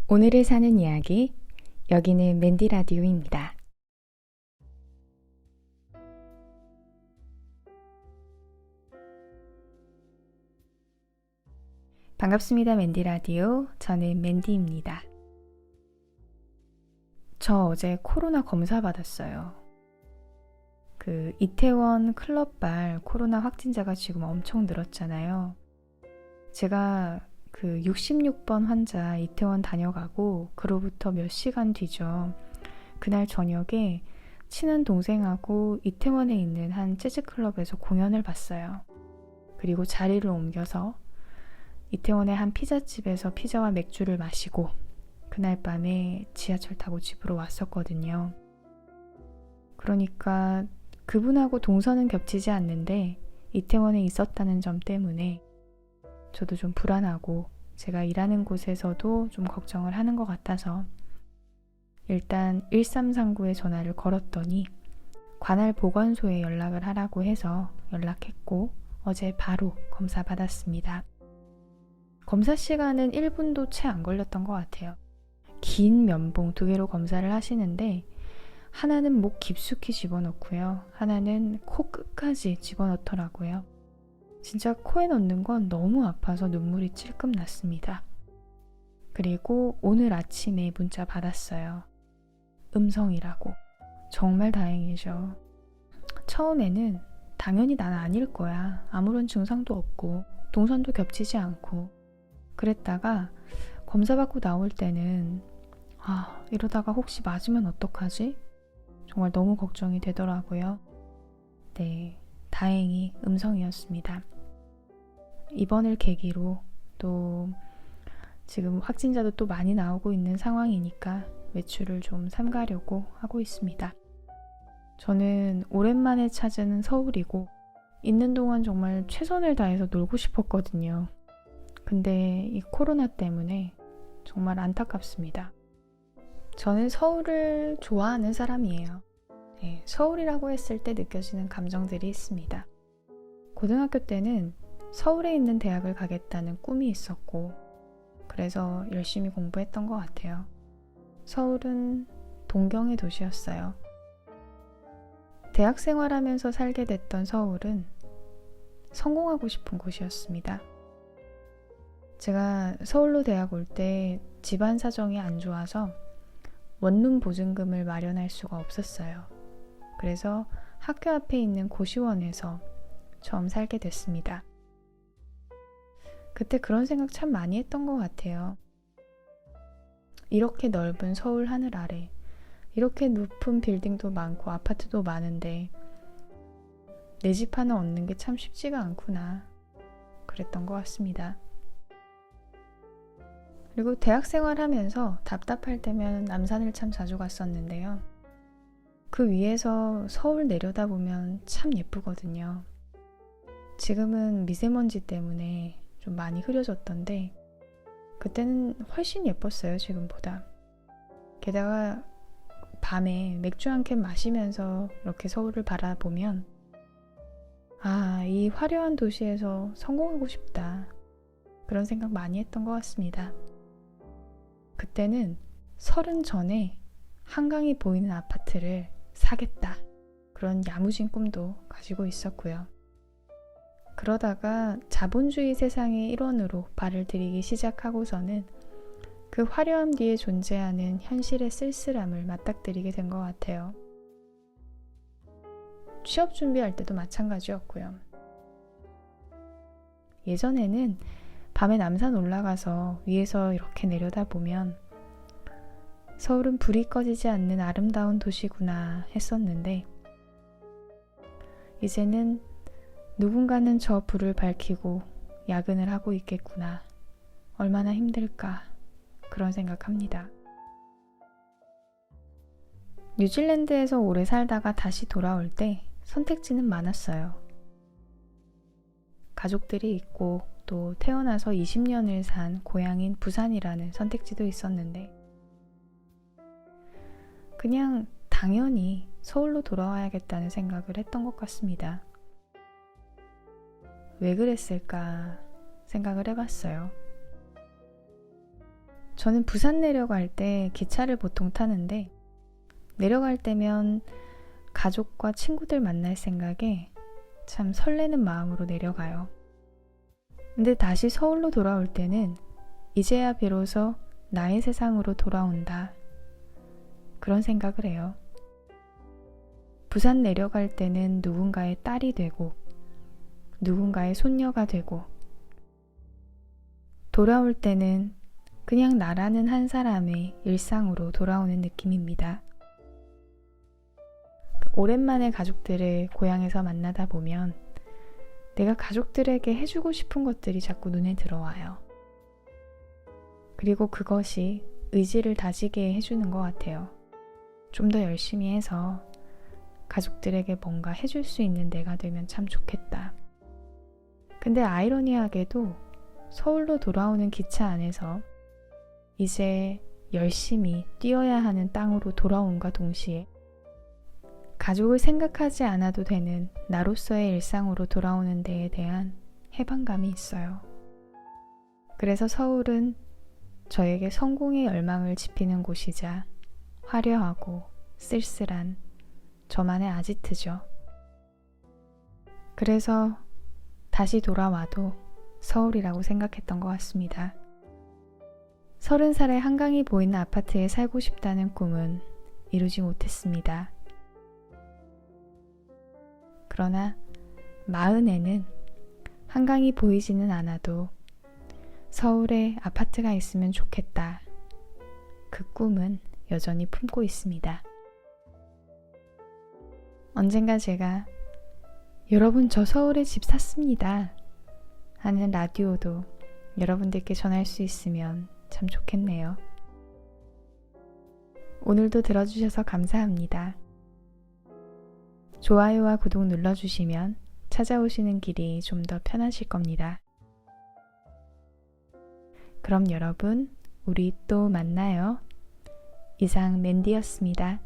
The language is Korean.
오늘을 사는 이야기, 여기는 맨디 라디오입니다. 반갑습니다. 맨디 라디오. 저는 맨디입니다. 저 어제 코로나 검사 받았어요. 이태원 클럽발 코로나 확진자가 지금 엄청 늘었잖아요. 제가 66번 환자 이태원 다녀가고 그로부터 몇 시간 뒤죠. 그날 저녁에 친한 동생하고 이태원에 있는 한 재즈클럽에서 공연을 봤어요. 그리고 자리를 옮겨서 이태원의 한 피자집에서 피자와 맥주를 마시고 그날 밤에 지하철 타고 집으로 왔었거든요. 그러니까 그분하고 동선은 겹치지 않는데 이태원에 있었다는 점 때문에 저도 좀 불안하고 제가 일하는 곳에서도 좀 걱정을 하는 것 같아서 일단 1339에 전화를 걸었더니 관할 보건소에 연락을 하라고 해서 연락했고 어제 바로 검사 받았습니다. 검사 시간은 1분도 채 안 걸렸던 것 같아요. 긴 면봉 2개로 검사를 하시는데 하나는 목 깊숙이 집어넣고요. 하나는 코 끝까지 집어넣더라고요. 진짜 코에 넣는 건 너무 아파서 눈물이 찔끔 났습니다. 그리고 오늘 아침에 문자 받았어요. 음성이라고. 정말 다행이죠. 처음에는 당연히 난 아닐 거야. 아무런 증상도 없고 동선도 겹치지 않고 그랬다가 검사 받고 나올 때는 이러다가 혹시 맞으면 어떡하지? 정말 너무 걱정이 되더라고요. 네, 다행히 음성이었습니다. 입원을 계기로 또 지금 확진자도 또 많이 나오고 있는 상황이니까 외출을 좀 삼가려고 하고 있습니다. 저는 오랜만에 찾은 서울이고 있는 동안 정말 최선을 다해서 놀고 싶었거든요. 근데 이 코로나 때문에 정말 안타깝습니다. 저는 서울을 좋아하는 사람이에요. 네, 서울이라고 했을 때 느껴지는 감정들이 있습니다. 고등학교 때는 서울에 있는 대학을 가겠다는 꿈이 있었고 그래서 열심히 공부했던 것 같아요. 서울은 동경의 도시였어요. 대학 생활하면서 살게 됐던 서울은 성공하고 싶은 곳이었습니다. 제가 서울로 대학 올 때 집안 사정이 안 좋아서 원룸 보증금을 마련할 수가 없었어요. 그래서 학교 앞에 있는 고시원에서 처음 살게 됐습니다. 그때 그런 생각 참 많이 했던 것 같아요. 이렇게 넓은 서울 하늘 아래 이렇게 높은 빌딩도 많고 아파트도 많은데 내 집 하나 얻는 게 참 쉽지가 않구나 그랬던 것 같습니다. 그리고 대학 생활하면서 답답할 때면 남산을 참 자주 갔었는데요. 그 위에서 서울 내려다보면 참 예쁘거든요. 지금은 미세먼지 때문에 좀 많이 흐려졌던데 그때는 훨씬 예뻤어요, 지금보다. 게다가 밤에 맥주 한 캔 마시면서 이렇게 서울을 바라보면 이 화려한 도시에서 성공하고 싶다. 그런 생각 많이 했던 것 같습니다. 그때는 30 전에 한강이 보이는 아파트를 사겠다. 그런 야무진 꿈도 가지고 있었고요. 그러다가 자본주의 세상의 일원으로 발을 들이기 시작하고서는 그 화려함 뒤에 존재하는 현실의 쓸쓸함을 맞닥뜨리게 된 것 같아요. 취업 준비할 때도 마찬가지였고요. 예전에는 밤에 남산 올라가서 위에서 이렇게 내려다보면 서울은 불이 꺼지지 않는 아름다운 도시구나 했었는데 이제는 누군가는 저 불을 밝히고 야근을 하고 있겠구나. 얼마나 힘들까 그런 생각합니다. 뉴질랜드에서 오래 살다가 다시 돌아올 때 선택지는 많았어요. 가족들이 있고 또 태어나서 20년을 산 고향인 부산이라는 선택지도 있었는데 그냥 당연히 서울로 돌아와야겠다는 생각을 했던 것 같습니다. 왜 그랬을까 생각을 해봤어요. 저는 부산 내려갈 때 기차를 보통 타는데 내려갈 때면 가족과 친구들 만날 생각에 참 설레는 마음으로 내려가요. 근데 다시 서울로 돌아올 때는 이제야 비로소 나의 세상으로 돌아온다. 그런 생각을 해요. 부산 내려갈 때는 누군가의 딸이 되고 누군가의 손녀가 되고 돌아올 때는 그냥 나라는 한 사람의 일상으로 돌아오는 느낌입니다. 오랜만에 가족들을 고향에서 만나다 보면 내가 가족들에게 해주고 싶은 것들이 자꾸 눈에 들어와요. 그리고 그것이 의지를 다지게 해주는 것 같아요. 좀 더 열심히 해서 가족들에게 뭔가 해줄 수 있는 내가 되면 참 좋겠다. 근데 아이러니하게도 서울로 돌아오는 기차 안에서 이제 열심히 뛰어야 하는 땅으로 돌아옴과 동시에 가족을 생각하지 않아도 되는 나로서의 일상으로 돌아오는 데에 대한 해방감이 있어요. 그래서 서울은 저에게 성공의 열망을 지피는 곳이자 화려하고 쓸쓸한 저만의 아지트죠. 그래서 다시 돌아와도 서울이라고 생각했던 것 같습니다. 30살에 한강이 보이는 아파트에 살고 싶다는 꿈은 이루지 못했습니다. 그러나 40에는 한강이 보이지는 않아도 서울에 아파트가 있으면 좋겠다. 그 꿈은 여전히 품고 있습니다. 언젠가 제가 여러분 저 서울에 집 샀습니다 하는 라디오도 여러분들께 전할 수 있으면 참 좋겠네요. 오늘도 들어주셔서 감사합니다. 좋아요와 구독 눌러주시면 찾아오시는 길이 좀 더 편하실 겁니다. 그럼 여러분, 우리 또 만나요. 이상 맨디였습니다.